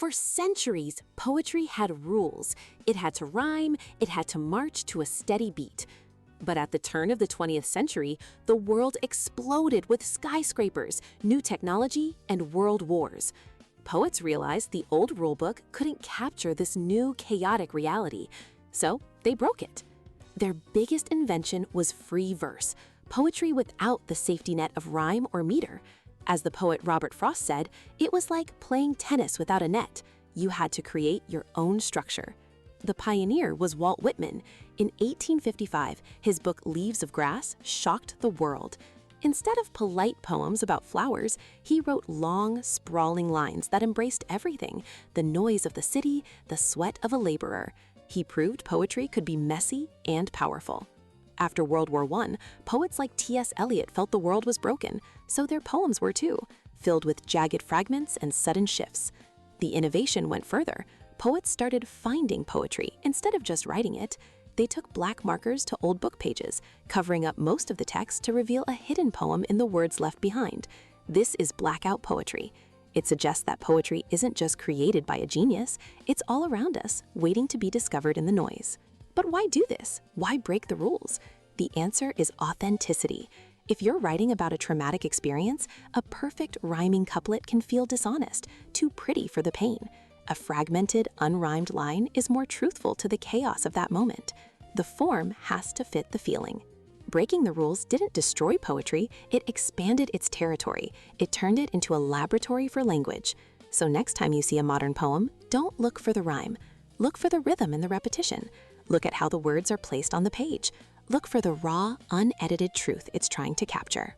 For centuries, poetry had rules. It had to rhyme, it had to march to a steady beat. But at the turn of the 20th century, the world exploded with skyscrapers, new technology, and world wars. Poets realized the old rulebook couldn't capture this new, chaotic reality, so they broke it. Their biggest invention was free verse, poetry without the safety net of rhyme or meter. As the poet Robert Frost said, it was like playing tennis without a net. You had to create your own structure. The pioneer was Walt Whitman. In 1855, his book Leaves of Grass shocked the world. Instead of polite poems about flowers, he wrote long, sprawling lines that embraced everything: the noise of the city, the sweat of a laborer. He proved poetry could be messy and powerful. After World War I, poets like T.S. Eliot felt the world was broken, so their poems were too, filled with jagged fragments and sudden shifts. The innovation went further. Poets started finding poetry instead of just writing it. They took black markers to old book pages, covering up most of the text to reveal a hidden poem in the words left behind. This is blackout poetry. It suggests that poetry isn't just created by a genius, it's all around us, waiting to be discovered in the noise. But why do this? Why break the rules? The answer is authenticity. If you're writing about a traumatic experience, a perfect rhyming couplet can feel dishonest, too pretty for the pain. A fragmented, unrhymed line is more truthful to the chaos of that moment. The form has to fit the feeling. Breaking the rules didn't destroy poetry, it expanded its territory. It turned it into a laboratory for language. So next time you see a modern poem, don't look for the rhyme. Look for the rhythm and the repetition. Look at how the words are placed on the page. Look for the raw, unedited truth it's trying to capture.